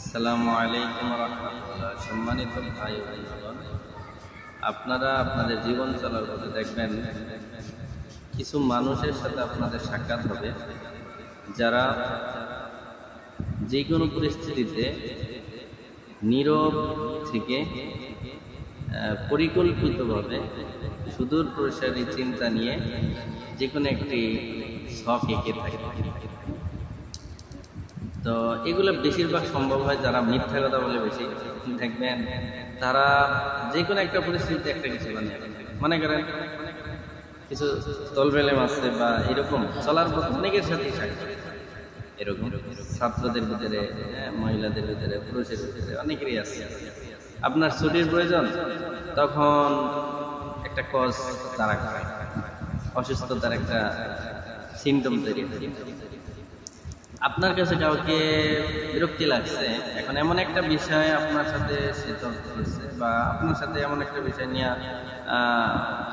আসসালামু আলাইকুম রাহমাতুল্লাহ। সম্মানিত ভাই ও বোন, আপনারা আপনাদের জীবন চলার পথে দেখবেন কিছু মানুষের সাথে আপনাদের সাক্ষাৎ হবে যারা যে কোনো পরিস্থিতিতে নীরব থেকে পরিকল্পিতভাবে সুদূর প্রসারী চিন্তা নিয়ে যে কোনো একটি শখ এঁকে থাকে। তো এগুলো বেশিরভাগ সম্ভব হয় যারা মিথ্যা কথা বলে বেশি দেখবেন, তারা যে কোনো একটা পরিস্থিতিতে একটা কিছু বানিয়ে মনে করেন কিছু তলবেলে মারছে বা এরকম চলার পথ অনেকের সাথেই থাকে। এরকম ছাত্রদের ভিতরে, মহিলাদের ভিতরে, পুরুষের ভিতরে অনেকেরই আছে। আপনার ছুটির প্রয়োজন, তখন একটা কজ তারা খায়, অসুস্থতার একটা সিমটম তৈরি হয়। আপনার কাছে কাউকে বিরক্তি লাগছে, এখন এমন একটা বিষয় আপনার সাথে সে তর্ক করছে বা আপনার সাথে এমন একটা বিষয় নিয়ে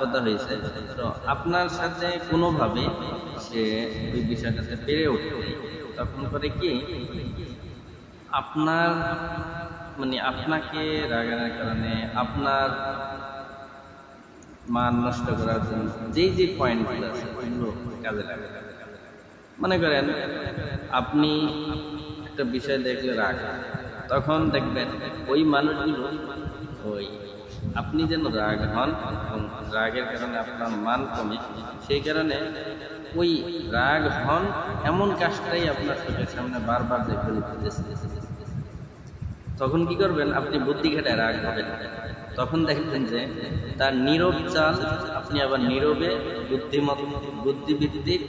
কথা হয়েছে, তো আপনার সাথে কোনোভাবে সে ওই বিষয়টাতে পেরে ওঠে, তখন করে কি আপনার আপনাকে রাগানোর কারণে আপনার মান নষ্ট করার জন্য যে পয়েন্টগুলো আছে ওইগুলো কাজে লাগে। মনে করেন আপনি একটা বিষয় দেখলে রাগ, তখন দেখবেন ওই মানুষগুলো ওই আপনি যেন রাগ হন এবং রাগের কারণে আপনার মান কমে, সেই কারণে ওই রাগ হন এমন কাজটাই আপনার চোখের সামনে বারবার দেখবেন। তখন কি করবেন, আপনি বুদ্ধি খাটায় রাগ হবেন, তখন দেখবেন যে তার নীরব চাল আপনি আবার নীরবে বুদ্ধিবৃত্তির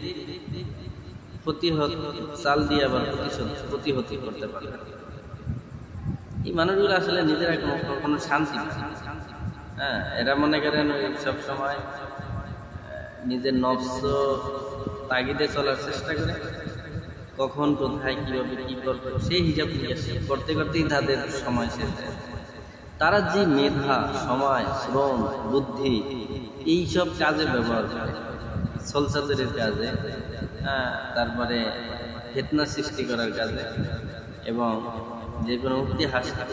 চাল দিয়ে আবার প্রতিহতি করতে পারবেন। এই মানুষগুলো আসলে নিজেরা কোনো শান্তি নেই। এরা মনে করেন ওই সব সময় নিজের নফস তাগিদে চলার চেষ্টা করে, কখন কোথায় কিভাবে কি করবে সেই হিসাব করতে করতেই তাদের সময় শেষ হয়। তারা যে মেধা, সময়, শ্রম, বুদ্ধি এইসব কাজে ব্যবহার করে, ছলচাতুরির কাজে, তারপরে ফিতনা সৃষ্টি করার কাজে, এবং যে কোনো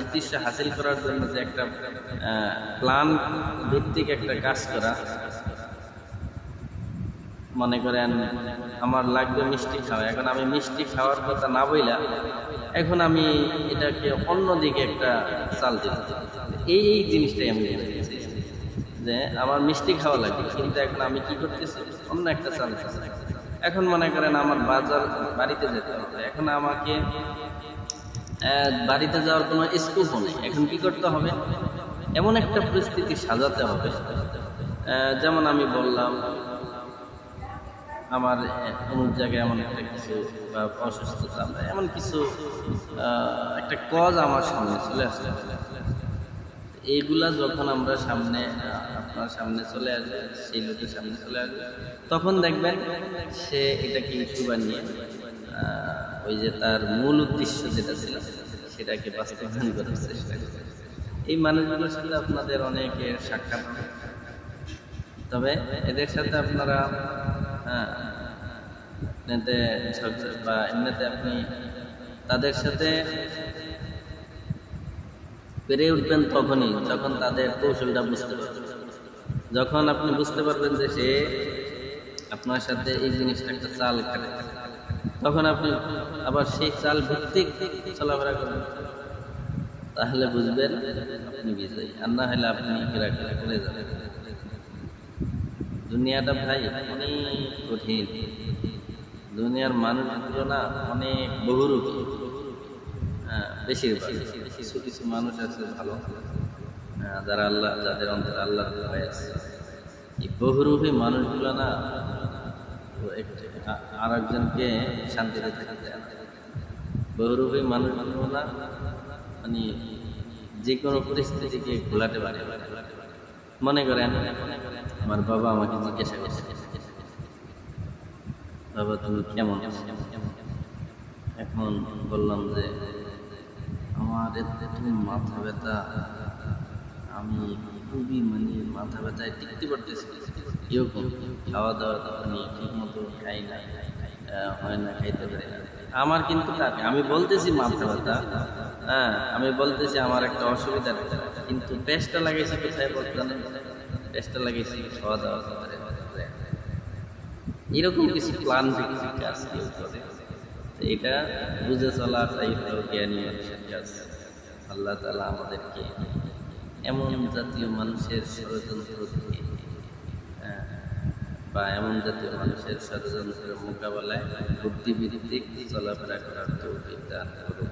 উদ্দেশ্য হাসিল করার জন্য যে একটা প্ল্যান ভিত্তিক একটা কাজ করা। মনে করেন আমার লাগবে মিষ্টি খাওয়া, এখন আমি মিষ্টি খাওয়ার কথা না বইলা এখন আমি এটাকে অন্যদিকে একটা চাল দিতে, এই জিনিসটাই আমি বলতেছি যে আমার মিষ্টি খাওয়া লাগে, কিন্তু এখন আমি কি করতেছি, অন্য একটা চাল দিতেছি। এখন মনে করেন আমার বাড়িতে যেতে হবে, এখন আমাকে বাড়িতে যাওয়ার কোনো স্কোপ নেই, এখন কি করতে হবে, এমন একটা পরিস্থিতি সাজাতে হবে। যেমন আমি বললাম আমার অমুক জায়গায় এমন একটা কিছু বা অসুস্থতা, এমন কিছু একটা কজ আমার সামনে চলে আসবে। এইগুলা যখন আমরা আপনার সামনে চলে আসবে, সেই লোকের সামনে চলে আসবে, তখন দেখবেন সে এটাকে ইস্যু বানিয়ে ওই যে তার মূল উদ্দেশ্য যেটা ছিল সেটাকে বাস্তবায়ন করার চেষ্টা করে। এই মানুষগুলোর সাথে আপনাদের অনেকের সাক্ষাৎ হবে, তবে এদের সাথে আপনারা এমনিতে আপনি তাদের সাথে পেরে উঠবেন তখনই যখন তাদের কৌশলটা বুঝতে পারবেন। যখন আপনি বুঝতে পারবেন যে সে আপনার সাথে এই জিনিসটা একটা চাল খাটে, তখন আপনি আবার সেই চাল ভিত্তিক চলাফেরা করবেন, তাহলে বুঝবেন আপনি বিজয়ী, আর না হলে আপনি ঘেরাঘেরা করে যাবেন। দুনিয়াটা ভাই অনেক কঠিন, দুনিয়ার মানুষগুলো না অনেক বহুরূপী। বেশিরভাগ কিছু মানুষ আছে ভালো, যারা যাদের অন্তরে আল্লাহর ভয় আছে। এই বহুরূপী মানুষগুলো না আর একজনকে শান্তিতে থাকতে দেয় না। বহুরূপী মানুষগুলো না যে কোনো পরিস্থিতিকে ঘোলাতে পারে। মনে করেন আমার বাবা আমাকে জিজ্ঞাসা করছে, বাবা তুমি কেমন? এখন বললাম যে আমার এত মাথা ব্যথা, আমি খুবই মাথা ব্যথায় টিকতে পারতেছি, এরকম খাওয়া দাওয়া ঠিক মতো খাই না, হয় না, খাইতে পারি না। আমার কিন্তু আমি বলতেছি মাথা ব্যথা, হ্যাঁ, আমি বলতেছি আমার একটা অসুবিধা নেই, কিন্তু পেস্টটা লাগাইছি কোথায় বলতে নেই, পেস্টটা লাগাইছি খাওয়া দাওয়া করে। এরকম কিছু প্ল্যান ভিত্তিক কাজ কেউ করে, এটা বুঝে চলাটাই হলো জ্ঞানী মানুষের কাজ। আল্লাহ তাআলা আমাদেরকে এমন জাতীয় মানুষের ষড়যন্ত্র থেকে বা এমন জাতীয় মানুষের ষড়যন্ত্রের মোকাবেলায় বুদ্ধিভিত্তিক চলাফেরা করার তৌফিক দান করুন।